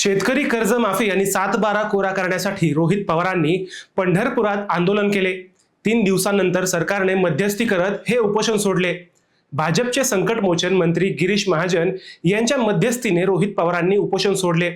शेतकरी कर्जमाफी आणि 7/12 कोरा करण्यासाठी रोहित पवारांनी पंढरपुरात आंदोलन केले। 3 दिवसांनंतर सरकारने मध्यस्थी करत हे उपोषण सोडले। भाजपचे संकटमोचन मंत्री गिरीश महाजन यांच्या मध्यस्थीने रोहित पवारांनी उपोषण सोडले।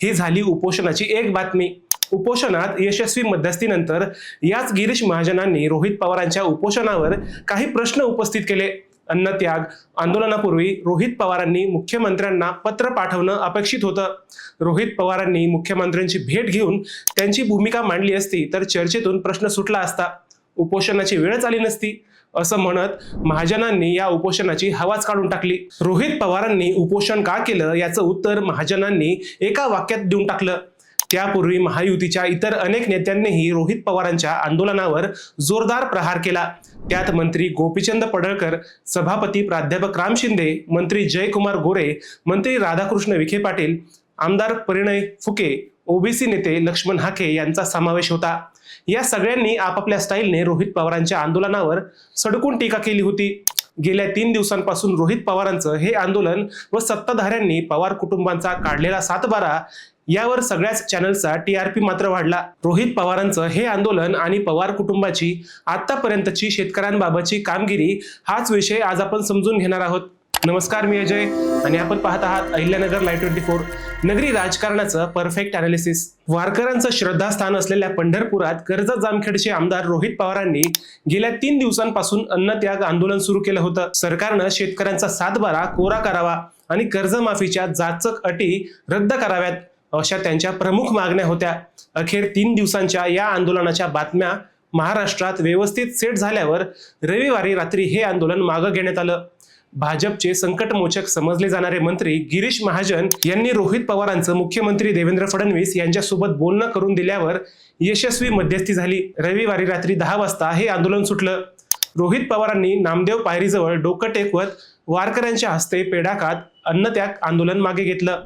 ही झाली उपोषणाची एक बातमी। उपोषणात यशस्वी मध्यस्थीनंतर याच गिरीश महाजनांनी रोहित पवारांच्या उपोषणावर काही प्रश्न उपस्थित केले। अन्नत्याग आंदोलनापूर्वी रोहित पवारांनी मुख्यमंत्र्यांना पत्र पाठवणं अपेक्षित होतं। रोहित पवारांनी मुख्यमंत्र्यांची भेट घेऊन त्यांची भूमिका मांडली असती तर चर्चेतून प्रश्न सुटला असता, उपोषणाची वेळच आली नसती, असं म्हणत महाजनांनी या उपोषणाची हवाच काढून टाकली। रोहित पवारांनी उपोषण का केलं याचं उत्तर महाजनांनी एका वाक्यात देऊन टाकलं। त्यापूर्वी महायुतीच्या इतर अनेक नेत्यांनीही रोहित पवारांच्या आंदोलनावर जोरदार प्रहार केला। त्यात मंत्री गोपीचंद पडळकर, सभापती प्राध्यापक राम शिंदे, मंत्री जयकुमार गोरे, मंत्री राधाकृष्ण विखे पाटील, आमदार परिणय फुके, ओबीसी नेते लक्ष्मण हाके यांचा समावेश होता। या सगळ्यांनी आपापल्या स्टाईलने रोहित पवारांच्या आंदोलनावर सडकून टीका केली होती। गेल्या 3 दिवसांपासून रोहित पवारांचं हे आंदोलन व सत्ताधाऱ्यांनी पवार कुटुंबांचा काढलेला 7/12 यावर सगळ्याच चॅनलचा टीआरपी मात्र वाढला। रोहित पवारांचं हे आंदोलन आणि पवार कुटुंबाची आतापर्यंतची शेतकऱ्यांबाबतची कामगिरी हाच विषय आज आपण समजून घेणार आहोत। नमस्कार, मी अजय आणि आपण पाहत आहात अहिल्यानगर लाईव्ह 24, नगरी राजकारणाचं परफेक्ट अनालिसिस। वारकऱ्यांचं श्रद्धास्थान असलेल्या पंढरपुरात कर्जत जामखेडचे आमदार रोहित पवारांनी गेल्या 3 दिवसांपासून अन्नत्याग आंदोलन सुरू केलं होतं। सरकारनं शेतकऱ्यांचा 7/12 कोरा करावा आणि कर्जमाफीच्या जाचक अटी रद्द कराव्यात अशा त्यांच्या प्रमुख मागण्या होत्या। अखेर 3 दिवसांच्या या आंदोलनाच्या बातम्या महाराष्ट्रात व्यवस्थित सेट झाल्यावर रविवारी रात्री हे आंदोलन मागे घेण्यात आलं। भाजपचे संकटमोचक समजले जाणारे मंत्री गिरीश महाजन यांनी रोहित पवारांचं मुख्यमंत्री देवेंद्र फडणवीस यांच्यासोबत बोलणं करून दिल्यावर यशस्वी मध्यस्थी झाली। रविवारी रात्री 10 वाजता हे आंदोलन सुटलं। रोहित पवारांनी नामदेव पायरीजवळ डोकं टेकवत वारकऱ्यांच्या हस्ते पेढा खात अन्नत्याग आंदोलन मागे घेतलं।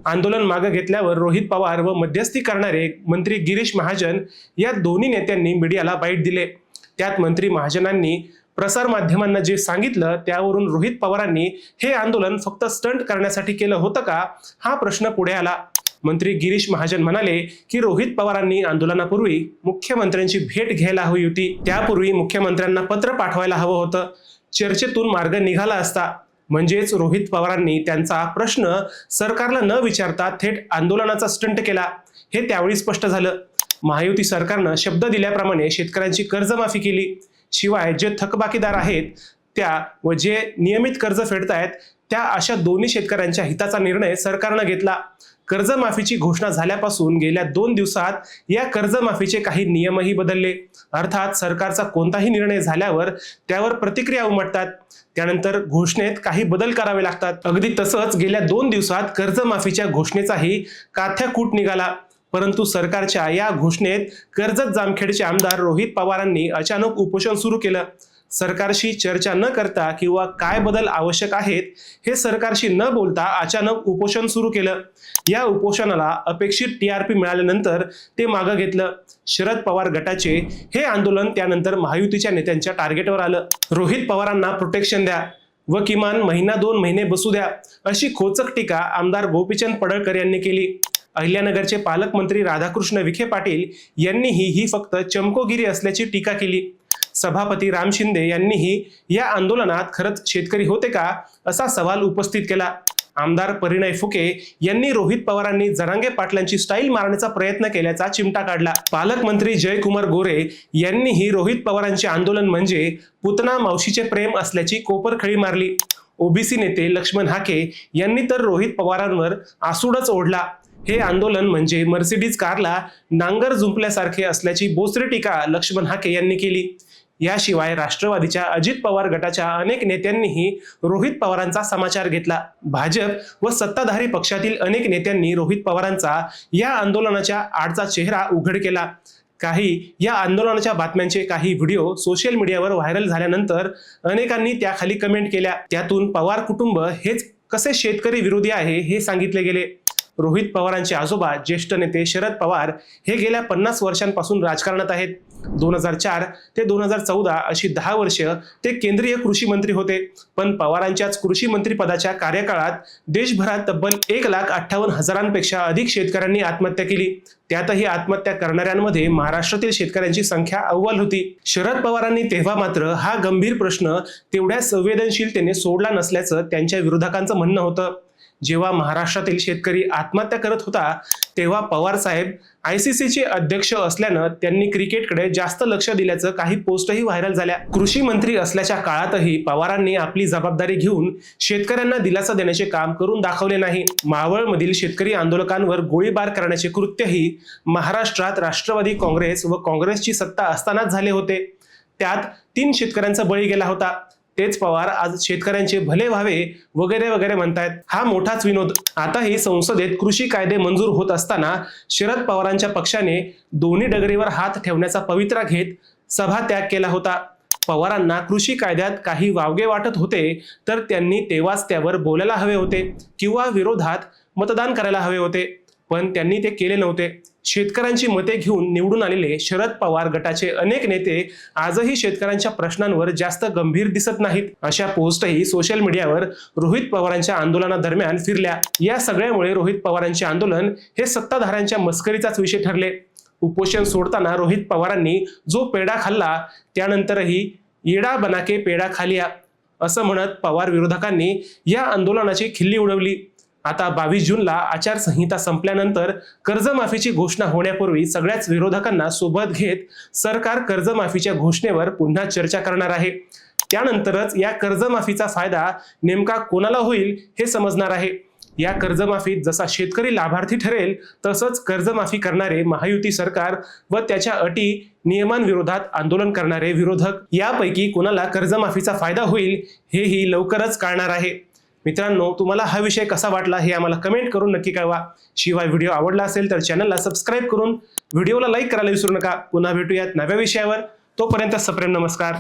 आंदोलन मागे घेतल्यावर रोहित पवार व मध्यस्थी करणारे मंत्री गिरीश महाजन या दोन्ही नेत्यांनी मीडियाला बाईट दिले। त्यात मंत्री महाजनांनी प्रसार माध्यमांना जे सांगितलं त्यावरून रोहित पवारांनी हे आंदोलन फक्त स्टंट करण्यासाठी केलं होतं का, हा प्रश्न पुढे आला। मंत्री गिरीश महाजन म्हणाले की रोहित पवारांनी आंदोलनापूर्वी मुख्यमंत्र्यांची भेट घ्यायला हवी होती, त्यापूर्वी मुख्यमंत्र्यांना पत्र पाठवायला हवं होतं, चर्चेतून मार्ग निघाला असता। म्हणजेच रोहित पवारांनी त्यांचा प्रश्न सरकारला न विचारता थेट आंदोलनाचा स्टंट केला, हे त्यावेळी स्पष्ट झालं। महायुती सरकारनं शब्द दिल्याप्रमाणे शेतकऱ्यांची कर्जमाफी केली, शिवाय जे थकबाकीदार आहेत त्या व जे नियमित कर्ज फेडतायत त्या अशा दोन्ही शेतकऱ्यांच्या हिताचा निर्णय सरकारनं घेतला। कर्जमाफीची घोषणा झाल्यापासून गेल्या 2 दिवसात या कर्जमाफीचे काही नियमही बदलले। अर्थात सरकारचा कोणताही निर्णय झाल्यावर त्यावर प्रतिक्रिया उमटतात, त्यानंतर घोषणेत काही बदल करावे लागतात। अगदी तसंच गेल्या 2 दिवसात कर्जमाफीच्या घोषणेचाही काथ्याकूट निघाला। परंतु सरकारच्या या घोषणेत कर्जत जामखेडचे आमदार रोहित पवारांनी अचानक उपोषण सुरू केलं। सरकारशी चर्चा न करता किंवा काय बदल आवश्यक आहेत हे सरकारशी न बोलता अचानक उपोषण सुरू केलं। या उपोषणाला अपेक्षित टीआरपी मिळाल्यानंतर ते मागे घेतलं। शरद पवार गटाचे हे आंदोलन त्यानंतर महायुतीच्या नेत्यांच्या टार्गेटवर आलं। रोहित पवारांना प्रोटेक्शन द्या व किमान 1-2 महिने बसू द्या, अशी खोचक टीका आमदार गोपीचंद पडळकर यांनी केली। अहिल्यानगरचे पालकमंत्री राधाकृष्ण विखे पाटील यांनीही ही फक्त चमकोगिरी असल्याची टीका केली। सभापती राम शिंदे यांनीही या आंदोलनात खरंच शेतकरी होते का असा सवाल उपस्थित केला। आमदार परिणय फुके यांनी रोहित पवारांनी जरांगे पाटलांची स्टाईल मारण्याचा प्रयत्न केल्याचा चिमटा काढला। पालकमंत्री जयकुमार गोरे यांनीही रोहित पवारांचे आंदोलन म्हणजे पुतना मावशीचे प्रेम असल्याची कोपरखळी मारली। ओबीसी नेते लक्ष्मण हाके यांनी तर रोहित पवारांवर आसूडच ओढला। हे आंदोलन म्हणजे मर्सिडीज कारला नांगर जुंपल्यासारखे असल्याची बोचरी टीका लक्ष्मण हाके यांनी केली। याशिवाय राष्ट्रवादीच्या अजित पवार गटाच्या अनेक नेत्यांनीही रोहित पवारांचा समाचार घेतला। भाजप व सत्ताधारी पक्षातील अनेक नेत्यांनी रोहित पवारांचा या आंदोलनाच्या आडचा चेहरा उघड केला। या आंदोलनाच्या बातम्यांचे काही व्हिडिओ सोशल मीडियावर व्हायरल झाल्यानंतर अनेकांनी त्याखाली कमेंट केल्या। त्यातून पवार कुटुंब हेच कसे शेतकरी विरोधी आहे हे सांगितले गेले। रोहित पवारांचे आजोबा ज्येष्ठ नेते शरद पवार हे गेल्या 50 वर्षांपासून राजकारणात आहेत. 2004 ते 2014 अशी 10 वर्ष ते केंद्रीय कृषी मंत्री होते. पण पवारांच्याच कृषी मंत्री पदाच्या कार्यकाळात देशभरात तब्बल 1,58,000पेक्षा अधिक शेतकऱ्यांनी आत्महत्या केली. त्यातही आत्महत्या करणाऱ्यांमध्ये महाराष्ट्रातील शेतकऱ्यांची संख्या अव्वल होती. शरद पवारांनी तेव्हा मात्र हा गंभीर प्रश्न तेवढ्या संवेदनशीलतेने सोडला नसल्याचं त्यांच्या विरोधकांचं म्हणणं होतं. जेव्हा महाराष्ट्रातील शेतकरी आत्महत्या करत होता तेव्हा पवार साहेब ICCचे अध्यक्ष असल्यानं त्यांनी क्रिकेटकडे जास्त लक्ष दिल्याचं काही पोस्टही व्हायरल झाल्या. कृषी मंत्री असल्याच्या काळातही पवारांनी आपली जबाबदारी घेऊन शेतकऱ्यांना दिलासा देण्याचे काम करून दाखवले नाही. मावळमधील शेतकरी आंदोलकांवर गोळीबार करण्याचे कृत्यही महाराष्ट्रात राष्ट्रवादी काँग्रेस व काँग्रेसची सत्ता असतानाच झाले होते. त्यात 3 शेतकऱ्यांचा बळी गेला होता. तेच पवार आज शेतकऱ्यांचे भले व्हावे वगैरे वगैरे म्हणतायत. हा मोठाच विनोद. आताही संसदेत कृषी कायदे मंजूर होत असताना शरद पवारांच्या पक्षाने दोन्ही डगरीवर हात ठेवण्याचा पवित्रा घेत सभात्याग केला होता. पवारांना कृषी कायद्यात काही वावगे वाटत होते तर त्यांनी तेव्हाच त्यावर बोलायला हवे होते किंवा विरोधात मतदान करायला हवे होते, पण त्यांनी ते केले नव्हते. शेतकऱ्यांची मते घेऊन निवडून आलेले शरद पवार गटाचे अनेक नेते आजही शेतकऱ्यांच्या प्रश्नांवर जास्त गंभीर दिसत नाहीत. अशा पोस्टही सोशल मीडियावर रोहित पवारांच्या आंदोलनादरम्यान फिरल्या. या सगळ्यामुळे रोहित पवारांचे आंदोलन हे सत्ताधाऱ्यांच्या मस्करीचाच विषय ठरले. उपोषण सोडताना रोहित पवारांनी जो पेढा खाल्ला त्यानंतरही येडा बनाके पेढा खालिया असं म्हणत पवार विरोधकांनी या आंदोलनाची खिल्ली उडवली. आता 22 जूनला आचारसंहिता संपल्यानंतर कर्जमाफीची घोषणा होण्यापूर्वी सगळ्याच विरोधकांना सोबत घेत सरकार कर्जमाफीच्या घोषणेवर पुन्हा चर्चा करणार आहे. त्यानंतरच या कर्जमाफीचा फायदा नेमका कोणाला होईल हे समजणार आहे. या कर्जमाफीत जसा शेतकरी लाभार्थी ठरेल तसंच कर्जमाफी करणारे महायुती सरकार व त्याच्या अटी नियमांविरोधात आंदोलन करणारे विरोधक यापैकी कोणाला कर्जमाफीचा फायदा होईल हेही लवकरच कळणार आहे. मित्रांनो, तुम्हाला हा विषय कसा वाटला हे आम्हाला कमेंट करून नक्की कळवा. शिवाय व्हिडिओ आवडला असेल तर चॅनलला सबस्क्राईब करून व्हिडिओला लाईक करायला विसरू नका. पुन्हा भेटूयात नव्या विषयावर. तोपर्यंत सप्रेम नमस्कार.